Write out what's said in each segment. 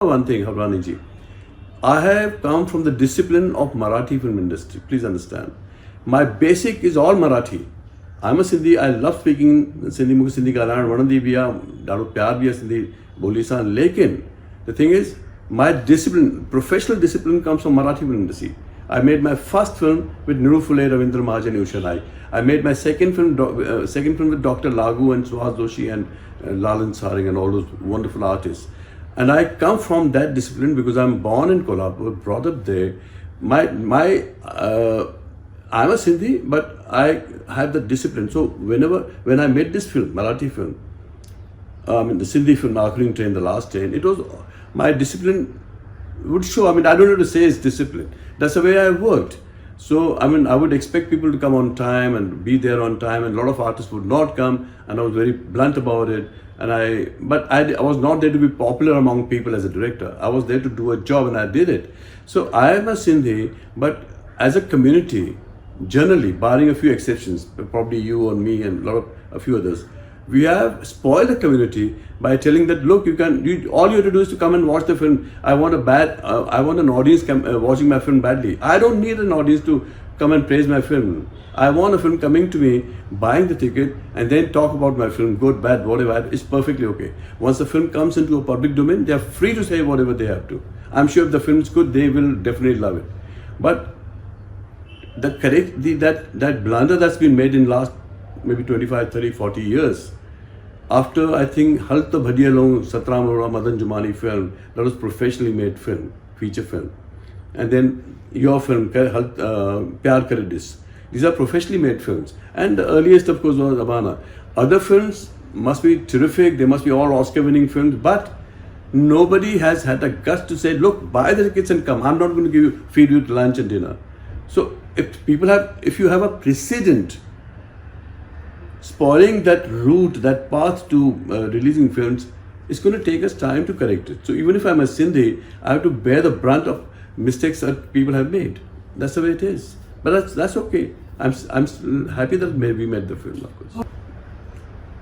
One thing, Harwani ji, I have come from the discipline of Marathi film industry. Please understand. My basic is all Marathi. I'm a Sindhi. I love speaking Sindhi. मुझे Sindhi का लाड़ वणंदी भी आ, डालो प्यार भी आ Sindhi बोली सा. लेकिन the thing is, my discipline, professional discipline, comes from Marathi film industry. I made my first film with Niru Phule, Ravindra Mahajan, Usha Rai. I made my second film with Dr. Lagu and Suhas Doshi and Lalan Saring and all those wonderful artists. And I come from that discipline because I'm born in Kolhapur, brought up there. I'm a Sindhi, but I have the discipline. So when I made this film, Marathi film, the Sindhi film, Akhri Train, The Last Train, it was my discipline would show. I don't know to say it's discipline. That's the way I worked. So, I would expect people to come on time and be there on time, and a lot of artists would not come, and I was very blunt about it. But I was not there to be popular among people as a director. I was there to do a job, and I did it. So, I am a Sindhi, but as a community, generally, barring a few exceptions, probably you and me and a few others, we have spoiled the community by telling that, look, all you have to do is to come and watch the film. I want an audience watching my film badly. I don't need an audience to come and praise my film. I want a film coming to me, buying the ticket, and then talk about my film, good, bad, whatever. It's perfectly okay. Once the film comes into a public domain, they are free to say whatever they have to. I'm sure if the film is good, they will definitely love it. But that blunder that's been made in last maybe 25, 30, 40 years, after I think Halt to Bhadiya Long, Satram Arora Madan Jumani film, that was professionally made film, feature film. And then your film, Pyar Kare Dis. These are professionally made films. And the earliest, of course, was Abana. Other films must be terrific, they must be all Oscar-winning films, but nobody has had the guts to say, look, buy the tickets and come. I'm not going to feed you lunch and dinner. So if you have a precedent spoiling that route, that path to releasing films, it's going to take us time to correct it. So even if I'm a Sindhi, I have to bear the brunt of mistakes that people have made. That's the way it is. But that's okay. I'm still happy that we made the film, of course.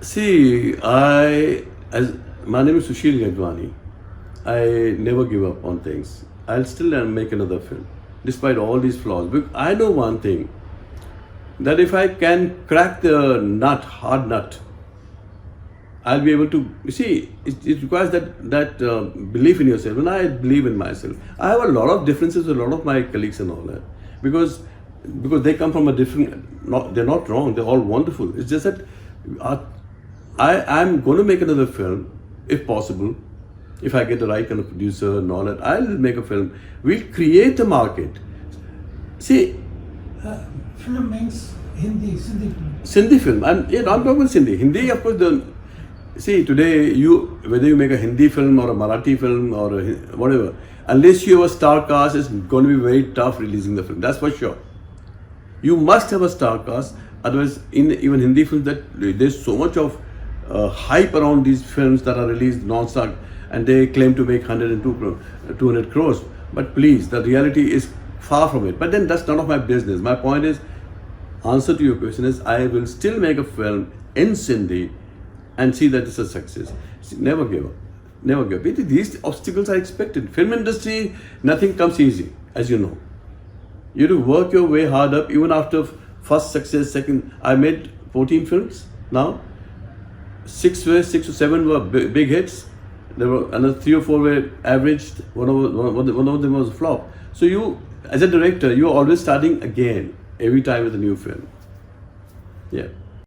See, my name is Susheel Gajwani. I never give up on things. I'll still make another film, despite all these flaws. Because I know one thing, that if I can crack the hard nut, I'll be able to, you see, it requires that belief in yourself, and I believe in myself. I have a lot of differences with a lot of my colleagues and all that, because they come from a different, they're not wrong, they're all wonderful. It's just that I'm going to make another film, if possible. If I get the right kind of producer and all that, I'll make a film. We'll create a market. See, film means Hindi, Sindhi film. Sindhi film. I'm talking about Sindhi. Hindi, of course, see, today, whether you make a Hindi film or a Marathi film or whatever, unless you have a star cast, it's going to be very tough releasing the film. That's for sure. You must have a star cast. Otherwise, in even Hindi films, there's so much of hype around these films that are released non-stop, and they claim to make 200 crores. But please, the reality is far from it. But then that's none of my business. My point is, answer to your question is, I will still make a film in Sindhi and see that it's a success. Never give up. Never give up. These obstacles are expected. Film industry, nothing comes easy, as you know. You have to work your way hard up, even after first success, second. I made 14 films now. 6 or 7 were big hits. There were another 3 or 4 were averaged. One of them was a flop. So you, as a director, you're always starting again every time with a new film. Yeah.